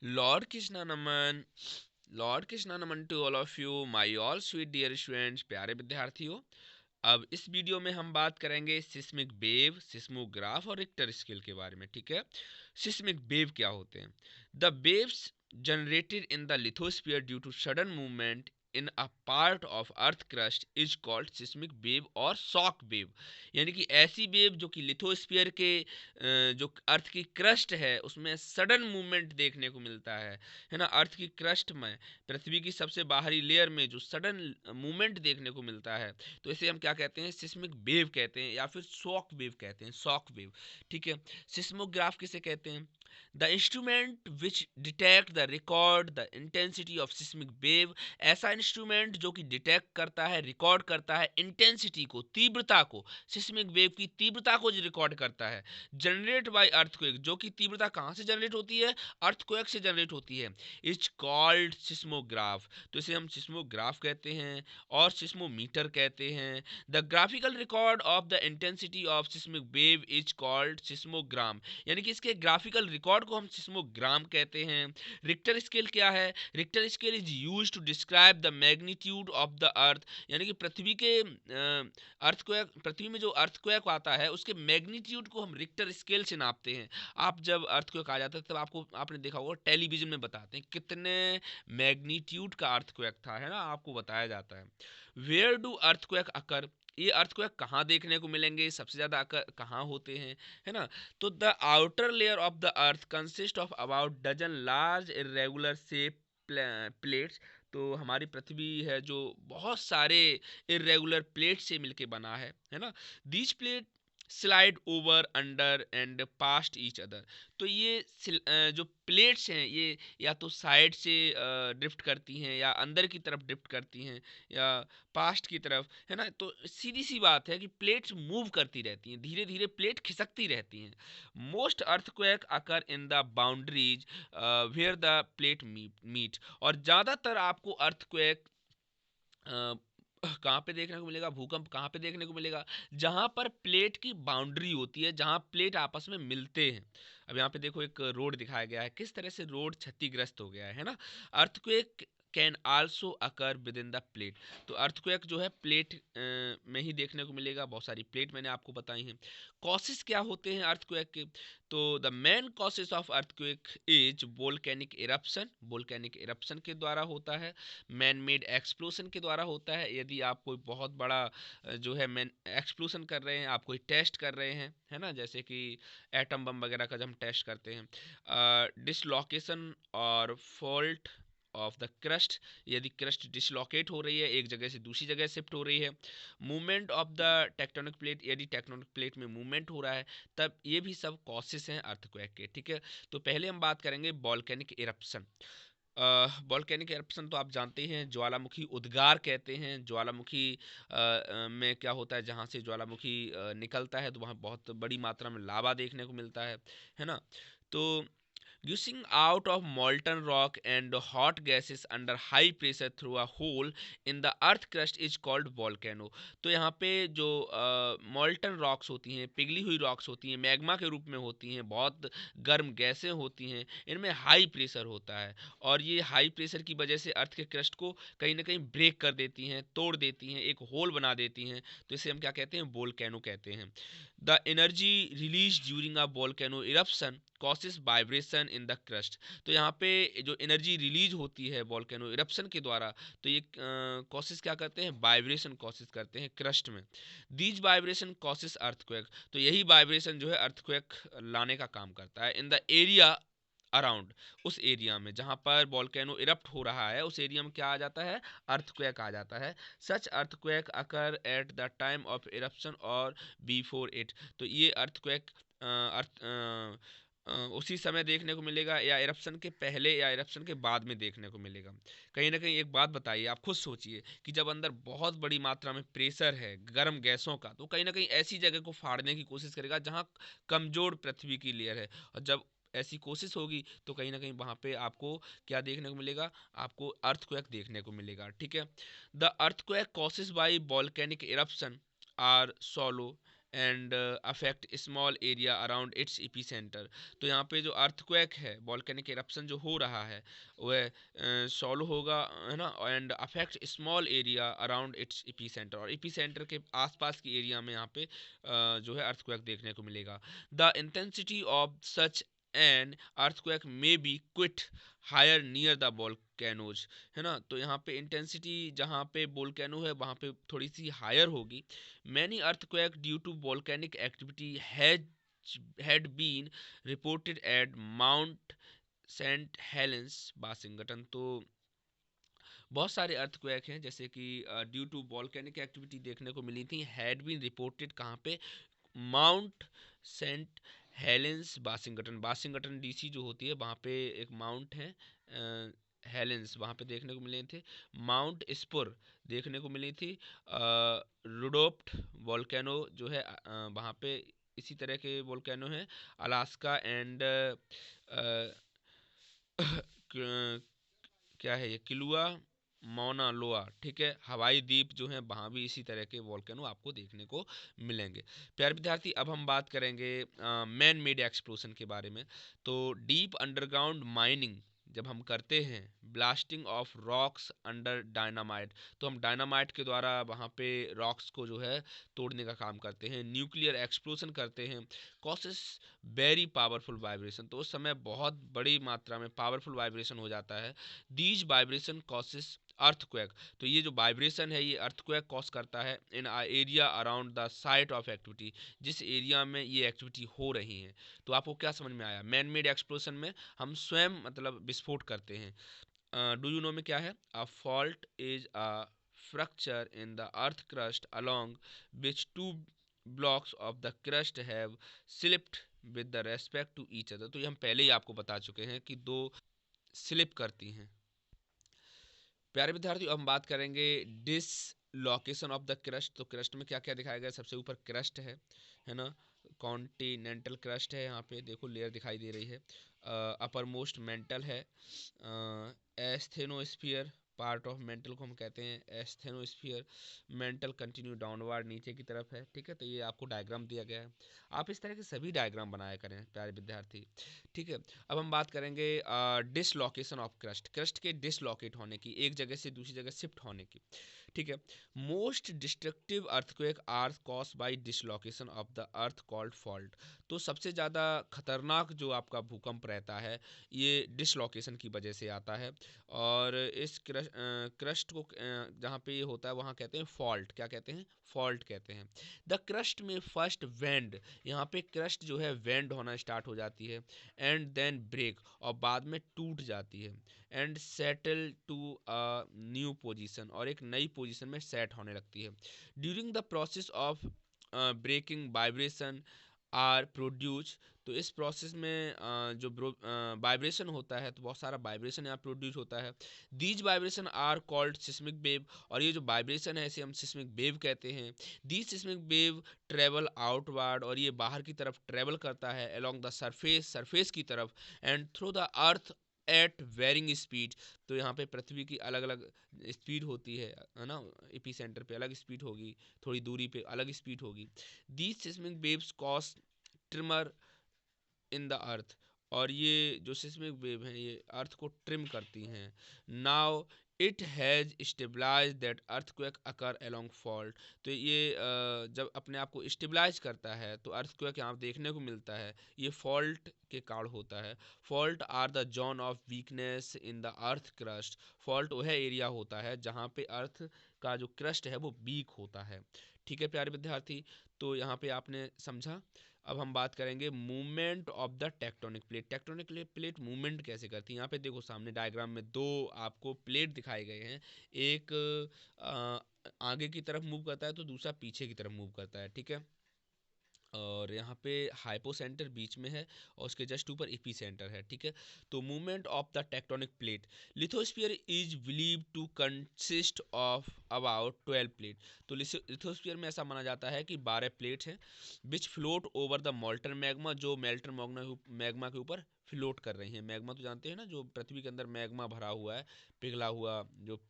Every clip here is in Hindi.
Lord Krishna Naman, lord Krishna नमन to all of you my all sweet dear students, प्यारे विद्यार्थियों। अब इस वीडियो में हम बात करेंगे सिस्मिक वेव, सिस्मोग्राफ और रिक्टर स्केल के बारे में। ठीक है, सिस्मिक वेव क्या होते हैं? The waves generated in the lithosphere due to sudden movement in a part of earth crust is called seismic wave और शॉक वेव। यानी कि ऐसी वेव जो कि लिथोस्फीयर के जो अर्थ की क्रस्ट है उसमें सडन मूवमेंट देखने को मिलता है ना। अर्थ की क्रस्ट में, पृथ्वी की सबसे बाहरी लेयर में जो सडन मूवमेंट देखने को मिलता है, तो इसे हम क्या कहते हैं? सिस्मिक वेव कहते हैं या फिर शॉक वेव कहते हैं, शॉक वेव। ठीक है, सिस्मोग्राफ किसे कहते हैं? The instrument which detect the record the intensity of seismic wave. ऐसा इंस्ट्रूमेंट जो कि डिटेक्ट करता है, रिकॉर्ड करता है इंटेंसिटी को, तीव्रता को, सिस्मिक वेव की तीव्रता को जो रिकॉर्ड करता है। जनरेट बाय अर्थक्वेक, जो कि तीव्रता कहाँ से जनरेट होती है? अर्थक्वेक से जनरेट होती है। इज कॉल्ड सिस्मोग्राफ, तो इसे हम सिस्मोग्राफ कहते हैं और सिस्मोमीटर कहते हैं। The graphical record of the intensity of seismic wave is called सिस्मोग्राम, यानी कि इसके ग्राफिकल रिकॉर्ड को हम सिस्मोग्राम कहते हैं। रिक्टर स्केल क्या है? Richter scale is use to describe the magnitude of the earth, यानी कि पृथ्वी के अर्थक्वेक, पृथ्वी में जो अर्थक्वेक आता है उसके मैग्नीट्यूड को हम रिक्टर स्केल से नापते हैं। आप जब अर्थक्वेक आ जाता है तब आपको, आपने देखा होगा टेलीविजन में बताते हैं कितने मैग्नीट्यूड का अर्थक्वेक था, है ना, आपको बताया जाता है। वेयर डू अर्थक्वेक अकर, ये अर्थक्वेक कहाँ देखने को मिलेंगे, सबसे ज़्यादा कहाँ होते हैं, है ना? तो the outer layer of the earth consist of about dozen large irregular shape plates. तो हमारी पृथ्वी है जो बहुत सारे इरेगुलर प्लेट से मिलके बना है ना। These plate slide over under and past each other. तो ये जो प्लेट्स हैं ये या तो साइड से ड्रिफ्ट करती हैं या अंदर की तरफ ड्रिफ्ट करती हैं या पास्ट की तरफ, है ना। तो सीधी सी बात है कि प्लेट्स मूव करती रहती हैं, धीरे धीरे प्लेट खिसकती रहती हैं। Most earthquake occur in the boundaries where the plate meet, और ज़्यादातर आपको अर्थक्वेक कहाँ पे देखने को मिलेगा, भूकंप कहाँ पे देखने को मिलेगा? जहाँ पर प्लेट की बाउंड्री होती है, जहाँ प्लेट आपस में मिलते हैं। अब यहाँ पे देखो एक रोड दिखाया गया है, किस तरह से रोड क्षतिग्रस्त हो गया है ना। Earthquake can also occur with in the plate, तो अर्थक्वेक जो है प्लेट में ही देखने को मिलेगा। बहुत सारी प्लेट मैंने आपको बताई हैं। कॉसेस क्या होते हैं अर्थक्वेक के? तो the main causes of earthquake is volcanic eruption, volcanic eruption के द्वारा होता है। मैन मेड एक्सप्लोसन के द्वारा होता है, यदि आप कोई बहुत बड़ा जो है मैन एक्सप्लोसन कर रहे हैं, आप कोई टेस्ट कर रहे हैं, है ना, जैसे कि एटम बम वगैरह का जब हम टेस्ट करते हैं। डिसलोकेशन और फॉल्ट ऑफ द क्रस्ट, यदि क्रस्ट डिसलोकेट हो रही है, एक जगह से दूसरी जगह शिफ्ट हो रही है। Movement of the tectonic plate, यदि टेक्टोनिक प्लेट में मूवमेंट हो रहा है, तब ये भी सब कॉसेस हैं अर्थक्वेक के। ठीक है, तो पहले हम बात करेंगे वॉल्केनिक इरप्शन। वॉल्केनिक एरप्शन तो आप जानते हैं, ज्वालामुखी उद्गार कहते हैं। ज्वालामुखी में क्या होता है, जहाँ से ज्वालामुखी निकलता है तो वहाँ बहुत बड़ी मात्रा में लावा देखने को मिलता है ना। तो gushing out of molten rock and hot gases under high pressure through a hole in the earth crust is called volcano। तो यहाँ पे जो molten rocks होती हैं, पिघली हुई rocks होती हैं, मैग्मा के रूप में होती हैं, बहुत गर्म गैसें होती हैं, इनमें हाई प्रेशर होता है और ये हाई प्रेशर की वजह से अर्थ के क्रस्ट को कहीं ना कहीं ब्रेक कर देती हैं, तोड़ देती हैं, एक होल बना देती हैं। तो इसे हम क्या कहते हैं? वोल्केनो कहते हैं। The energy release during a volcano eruption causes vibration in the crust. तो यहाँ पे जो एनर्जी रिलीज होती है वॉल्केनो इरप्शन के द्वारा, तो ये कॉसेस क्या करते हैं? वाइब्रेशन कॉसेस करते हैं क्रस्ट में। दीज वाइब्रेशन कॉसेस अर्थक्वेक, तो यही वाइब्रेशन जो है अर्थक्वेक लाने का काम करता है। इन द एरिया अराउंड, उस एरिया में जहाँ पर वॉल्केनो इरप्ट हो रहा है उस एरिया में क्या आ जाता है? अर्थक्वेक आ जाता है। Such earthquake occur at the time of eruption और बिफोर इट, तो ये अर्थक्वेक उसी समय देखने को मिलेगा या इरप्शन के पहले या इरप्शन के बाद में देखने को मिलेगा। कहीं ना कहीं एक बात बताइए, आप खुद सोचिए कि जब अंदर बहुत बड़ी मात्रा में प्रेशर है गर्म गैसों का, तो कहीं ना कहीं ऐसी जगह को फाड़ने की कोशिश करेगा जहाँ कमजोर पृथ्वी की लेयर है, और जब ऐसी कोशिश होगी तो कहीं ना कहीं वहाँ पे आपको क्या देखने को मिलेगा? आपको अर्थक्वेक देखने को मिलेगा। ठीक है, the earthquake causes by volcanic eruption are shallow and affect small area around its epicentre. तो यहाँ पे जो अर्थक्वेक है, वॉल्केनिक इरप्शन जो हो रहा है वह सॉल्व होगा, है ना, and affect small area around its epicentre, और एपिसेंटर के आसपास की एरिया में यहाँ पे जो है अर्थक्वेक देखने को मिलेगा। The intensity of such an earthquake may be quite higher near the volcanoes, है ना। तो यहाँ पे इंटेंसिटी जहाँ पे वोल्केनो है वहाँ पे थोड़ी सी हायर होगी। Many earthquake due to volcanic activity had been reported at Mount Saint Helens Washington. तो बहुत सारे अर्थक्वेक हैं जैसे कि ड्यू टू वॉल्केनिक एक्टिविटी देखने को मिली थी, हैड बीन रिपोर्टेड कहाँ पे, Mount Saint Helens Washington, Washington DC जो होती है वहाँ पे एक माउंट है हेलेंस, वहाँ पे देखने को मिले थे। माउंट स्पुर देखने को मिली थी। रुडोप्ट वॉल्केनो जो है वहाँ पे इसी तरह के वॉल्केनो हैं। अलास्का एंड क्या है ये, किलुआ मौना लोआ, ठीक है, हवाई द्वीप जो है वहाँ भी इसी तरह के वॉल्केनो आपको देखने को मिलेंगे। प्यारे विद्यार्थी, अब हम बात करेंगे मैन मेड एक्सप्लोजन के बारे में। तो डीप अंडरग्राउंड माइनिंग जब हम करते हैं, blasting of rocks under dynamite, तो हम डायनामाइट के द्वारा वहाँ पे रॉक्स को जो है तोड़ने का काम करते हैं, न्यूक्लियर एक्सप्लोजन करते हैं, कॉसेस वेरी पावरफुल वाइब्रेशन, तो उस समय बहुत बड़ी मात्रा में पावरफुल वाइब्रेशन हो जाता है। दीज वाइब्रेशन कॉसेस अर्थक्वेक, तो ये जो वाइब्रेशन है ये अर्थक्वेक कॉज करता है in area around the site of activity, जिस एरिया में ये एक्टिविटी हो रही है। तो आपको क्या समझ में आया, मैन मेड एक्सप्लोजन में हम स्वयं मतलब विस्फोट करते हैं। डू यू नो में क्या है, a fault is a fracture in the earth crust along which two blocks of the crust have slipped with the respect to each other. तो ये हम पहले ही आपको बता चुके हैं कि दो स्लिप करती हैं। प्यारे विद्यार्थियों, हम बात करेंगे डिसलोकेशन ऑफ द क्रस्ट। तो क्रस्ट में क्या क्या दिखाया गया, सबसे ऊपर क्रस्ट है ना, कॉन्टिनेंटल क्रस्ट है, यहाँ पे देखो लेयर दिखाई दे रही है। अपर मोस्ट मेंटल है, एस्थेनोस्फियर पार्ट ऑफ मेंटल को हम कहते हैं एस्थेनोस्फियर, मेंटल कंटिन्यू डाउनवर्ड नीचे की तरफ है, ठीक है। तो ये आपको डायग्राम दिया गया है, आप इस तरह के सभी डायग्राम बनाया करें प्यारे विद्यार्थी, ठीक है। अब हम बात करेंगे डिसलोकेशन ऑफ क्रस्ट, क्रस्ट के डिसलोकेट होने की, एक जगह से दूसरी जगह शिफ्ट होने की, ठीक है। Most destructive earthquake are caused by dislocation of the earth called fault. तो सबसे ज़्यादा खतरनाक जो आपका भूकंप रहता है ये डिसलोकेशन की वजह से आता है, और इस क्रस्ट को जहाँ पे ये होता है वहाँ कहते हैं फॉल्ट, क्या कहते हैं, फॉल्ट कहते हैं। द क्रस्ट में फर्स्ट वेंड, यहाँ पे क्रस्ट जो है वेंड होना स्टार्ट हो जाती है, एंड देन ब्रेक, और बाद में टूट जाती है, and settle to a new position, और एक नई पोजीशन में सेट होने लगती है। During the process of breaking vibration are produce, तो इस प्रोसेस में जो वाइब्रेशन होता है तो बहुत सारा वाइब्रेशन यहाँ प्रोड्यूस होता है। These vibration are called seismic wave, और ये जो वाइब्रेशन है इसे हम सिस्मिक वेव कहते हैं। These seismic wave travel outward, और ये बाहर की तरफ ट्रेवल करता है अलोंग द सरफेस, सरफेस की तरफ, and through the earth at varying speed. तो यहाँ पे पृथ्वी की अलग अलग स्पीड होती है ना, एपी सेंटर पे अलग स्पीड होगी, थोड़ी दूरी पे अलग स्पीड होगी। These seismic waves cause trimmer in the अर्थ, और ये जो सिस्मिक वेव हैं ये अर्थ को ट्रिम करती हैं। Now it has stabilise that earthquake occur along fault, तो ये जब अपने आप को स्टेबलाइज करता है तो अर्थक्वेक यहाँ देखने को मिलता है, ये फॉल्ट के कारण होता है। Fault are the zone of weakness in the earth crust, fault वह एरिया होता है जहाँ पे अर्थ का जो क्रस्ट है वो वीक होता है, ठीक है प्यारे विद्यार्थी। तो यहाँ पे आपने समझा। अब हम बात करेंगे movement of the tectonic plate, tectonic plate movement कैसे करती है। यहाँ पे देखो सामने डायग्राम में दो आपको प्लेट दिखाए गए हैं, एक आगे की तरफ मूव करता है तो दूसरा पीछे की तरफ मूव करता है, ठीक है। और यहाँ पे हाइपो सेंटर बीच में है और उसके जस्ट ऊपर एपी सेंटर है, ठीक है। तो movement of the tectonic plate, lithosphere is believe to consist of about 12 plate. तो लिथोस्फीयर में ऐसा माना जाता है कि 12 प्लेट हैं which float over the molten magma, जो मेल्टन मैग्मा के ऊपर फ्लोट कर रही हैं। मैग्मा तो जानते हैं ना, जो पृथ्वी के अंदर मैग्मा भरा हुआ है, पिघला हुआ जो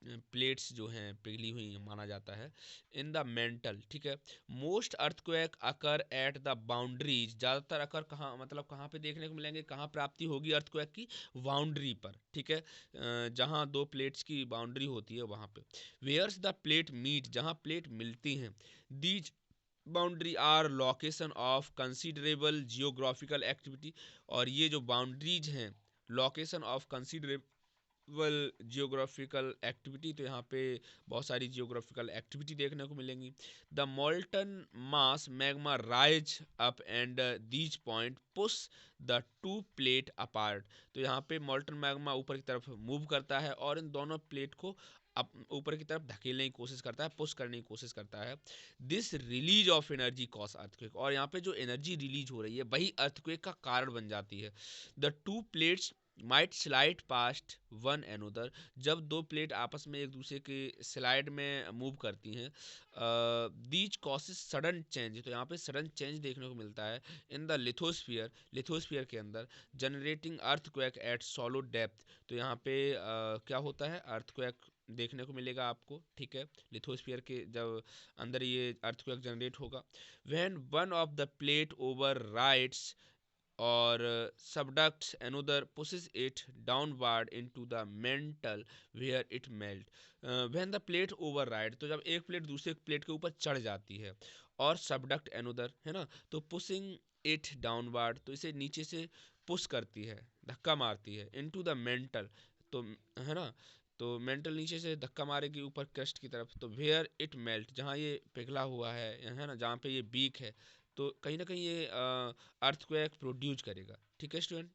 प्लेट्स जो हैं पिघली हुई माना जाता है। इन द मेंटल, ठीक है, most earthquake occur at the boundaries, ज़्यादातर अकर कहाँ, मतलब कहाँ पे देखने को मिलेंगे, कहाँ प्राप्ति होगी अर्थक्वेक की, बाउंड्री पर, ठीक है, जहाँ दो प्लेट्स की बाउंड्री होती है वहाँ पे। वेयर्स द प्लेट मीट, जहाँ प्लेट मिलती हैं। These boundary are location of considerable geographical activity, और ये जो बाउंड्रीज हैं location of considerable geographical activity, तो यहाँ पे बहुत सारी जियोग्राफिकल एक्टिविटी देखने को मिलेंगी। The molten mass magma rise up and these point push the two plate apart, तो यहाँ पे मोल्टन मैग्मा ऊपर की तरफ मूव करता है और इन दोनों प्लेट को ऊपर की तरफ धकेलने की कोशिश करता है, पुश करने की कोशिश करता है। This release of energy cause earthquake, और यहाँ पे जो एनर्जी रिलीज हो रही है वही अर्थक्वेक का कारण बन जाती है। The two plates might slide past one another, जब दो प्लेट आपस में एक दूसरे के स्लाइड में मूव करती हैं। दीज कॉसेस सडन चेंज, तो यहाँ पे सडन चेंज देखने को मिलता है इन द लिथोस्फीयर, लिथोस्फीयर के अंदर, generating earthquake at shallow depth, तो यहाँ पे क्या होता है, अर्थक्वेक देखने को मिलेगा आपको, ठीक है, लिथोस्फीयर के जब अंदर ये अर्थक्वेक जनरेट होगा। When one of the plate over rights और subducts another pushes it downward into the mantle where it melt। when the plate override, तो जब एक प्लेट दूसरे प्लेट के ऊपर चढ़ जाती है, और subduct another है ना, तो pushing it downward, तो इसे नीचे से पुश करती है, धक्का मारती है, into the mantle, तो है ना, तो मेंटल नीचे से धक्का मारेगी ऊपर क्रस्ट की तरफ, तो वेयर इट मेल्ट, जहाँ ये पिघला हुआ है ना, जहाँ पे ये बीक है, तो कहीं ना कहीं ये अर्थक्वेक प्रोड्यूस करेगा, ठीक है स्टूडेंट।